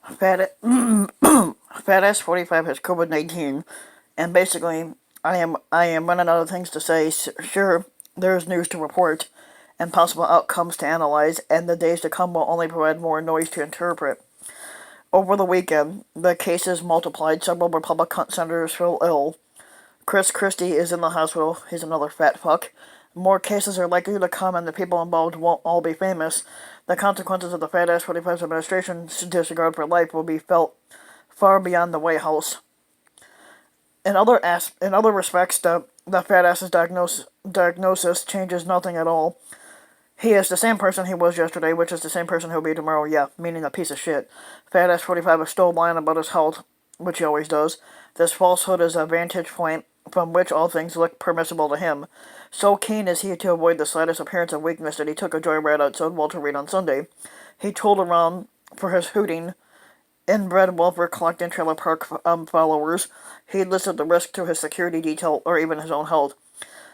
Fat Fat 45 has COVID-19, and basically, I am running out of things to say. Sure, there's news to report, and possible outcomes to analyze, and the days to come will only provide more noise to interpret. Over the weekend, the cases multiplied. Several Republican senators fell ill. Chris Christie is in the hospital. He's another fat fuck. More cases are likely to come, and the people involved won't all be famous. The consequences of the Fat Ass 45's administration's disregard for life will be felt far beyond the White House. In other respects, the Fat Ass's diagnosis changes nothing at all. He is the same person he was yesterday, which is the same person he'll be tomorrow, yeah, meaning a piece of shit. Fat Ass 45 is still lying about his health, which he always does. This falsehood is a vantage point from which all things look permissible to him. So keen is he to avoid the slightest appearance of weakness that he took a joyride outside Walter Reed on Sunday. He told around for his hooting, inbred welfare collecting trailer park followers. He listed the risk to his security detail or even his own health.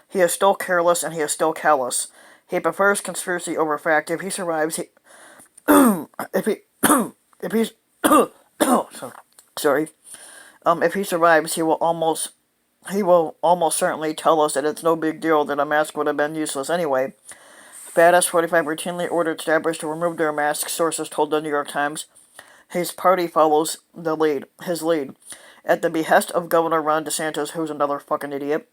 He is still careless and he is still callous. He prefers conspiracy over fact. If he survives, if he if he's sorry, if he survives, he will almost certainly tell us that it's no big deal, that a mask would have been useless anyway. Badass 45 routinely ordered staffers to remove their masks, sources told the New York Times. His party follows his lead. At the behest of Governor Ron DeSantis, who's another fucking idiot,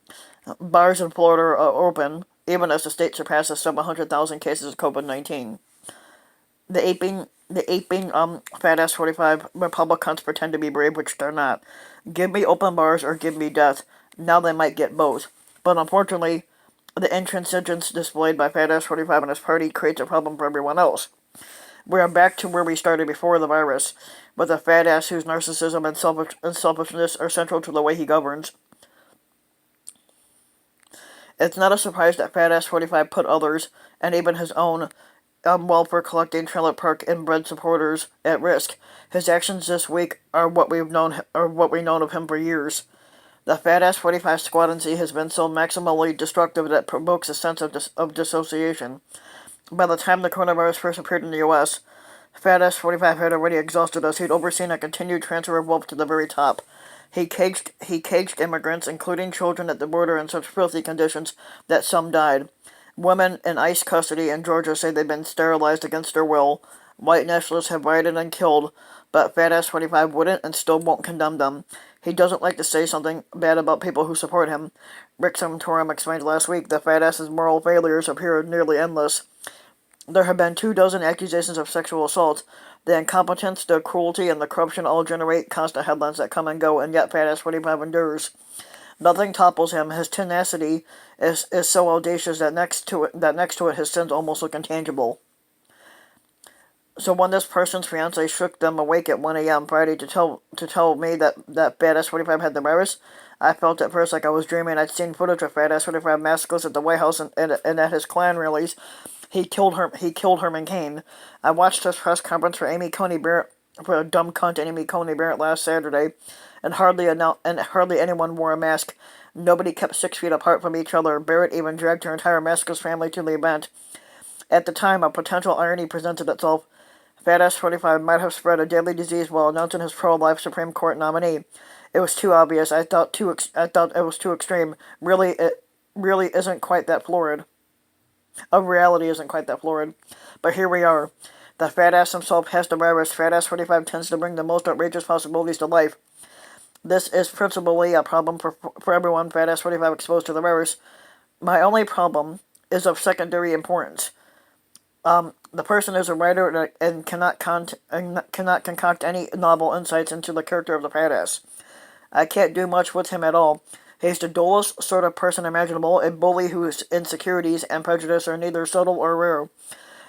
bars in Florida are open, even as the state surpasses 700,000 cases of COVID-19. The aping Fat Ass 45 Republicans pretend to be brave, which they're not. Give me open bars or give me death. Now they might get both. But unfortunately, the intransigence displayed by Fat Ass 45 and his party creates a problem for everyone else. We are back to where we started before the virus, with a fat ass whose narcissism and selfishness are central to the way he governs. It's not a surprise that Fat Ass 45 put others, and even his own, welfare collecting trailer park inbred supporters at risk. His actions this week are what we've known of him for years. The Fat Ass 45 squadancy has been so maximally destructive that it provokes a sense of dissociation. By the time the coronavirus first appeared in the U.S., Fat Ass 45 had already exhausted us. He'd overseen a continued transfer of wealth to the very top. He caged immigrants, including children, at the border in such filthy conditions that some died. Women in ICE custody in Georgia say they've been sterilized against their will. White nationalists have rioted and killed, but Fat Ass 45 wouldn't and still won't condemn them. He doesn't like to say something bad about people who support him. Rick Santorum explained last week the Fat Ass's moral failures appear nearly endless. There have been 24 accusations of sexual assault. The incompetence, the cruelty, and the corruption all generate constant headlines that come and go, and yet Fat Ass 45 endures. Nothing topples him. His tenacity is so audacious that next to it his sins almost look intangible. So when this person's fiance shook them awake at 1 a.m. Friday to tell me that Fat Ass 45 had the virus, I felt at first like I was dreaming. I'd seen footage of Fat Ass 45 massacres at the White House and at his Klan rallies. He killed Herman Cain. I watched his press conference for Amy Coney Barrett for a dumb cunt Amy Coney Barrett last Saturday, and hardly anyone wore a mask. Nobody kept 6 feet apart from each other. Barrett even dragged her entire massacres family to the event. At the time, a potential irony presented itself. Fat Ass 45 might have spread a deadly disease while announcing his pro-life Supreme Court nominee. It was too obvious. I thought it was too extreme. Really, it really isn't quite that florid. Reality isn't quite that florid. But here we are. The Fat Ass himself has the virus. Fat Ass 45 tends to bring the most outrageous possibilities to life. This is principally a problem for everyone Fat Ass 45 exposed to the virus. My only problem is of secondary importance. The person is a writer and cannot concoct any novel insights into the character of the Fat Ass. I can't do much with him at all. He's the dullest sort of person imaginable, a bully whose insecurities and prejudice are neither subtle or rare.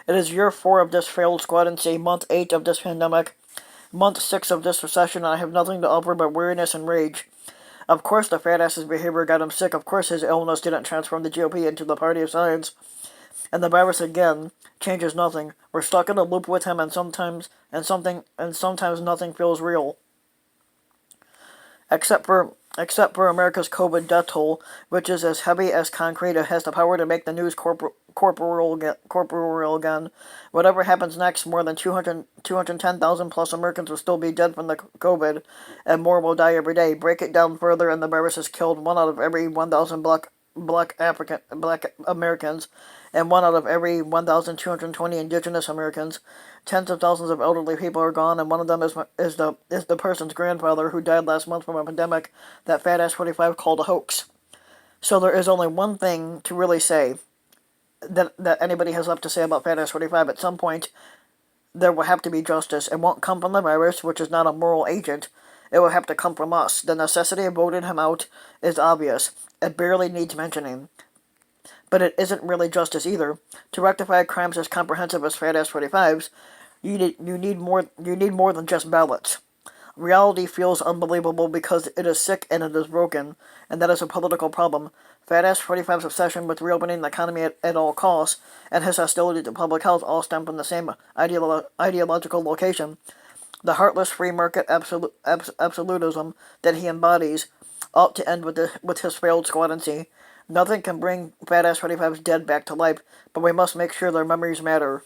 It is year 4 of this failed squadancy, month 8 of this pandemic, month 6 of this recession, and I have nothing to offer but weariness and rage. Of course the Fat Ass's behavior got him sick. Of course his illness didn't transform the GOP into the party of science. And the virus again changes nothing. We're stuck in a loop with him, and sometimes nothing feels real. Except for America's COVID death toll, which is as heavy as concrete, it has the power to make the news corporeal again. Whatever happens next, more than 210,000 plus Americans will still be dead from the COVID, and more will die every day. Break it down further, and the virus has killed 1 out of every 1,000 black Americans, and 1 out of every 1,220 indigenous Americans. Tens of thousands of elderly people are gone, and one of them is the person's grandfather who died last month from a pandemic that Fat Ass 45 called a hoax. So there is only one thing to really say that anybody has left to say about Fat Ass 45. At some point, there will have to be justice. It won't come from the virus, which is not a moral agent. It will have to come from us. The necessity of voting him out is obvious. It barely needs mentioning. But it isn't really justice either. To rectify crimes as comprehensive as Fat Ass 45's, you need more than just ballots. Reality feels unbelievable because it is sick and it is broken, and that is a political problem. Fat Ass 45's obsession with reopening the economy at all costs and his hostility to public health all stem from the same ideological location. The heartless free market absolutism that he embodies ought to end with his failed squadancy. Nothing can bring Fat Ass 45's dead back to life, but we must make sure their memories matter.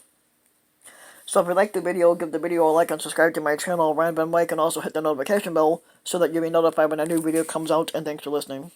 So if you like the video, give the video a like and subscribe to my channel, Ryan Van Wyk, and also hit the notification bell so that you'll be notified when a new video comes out, and thanks for listening.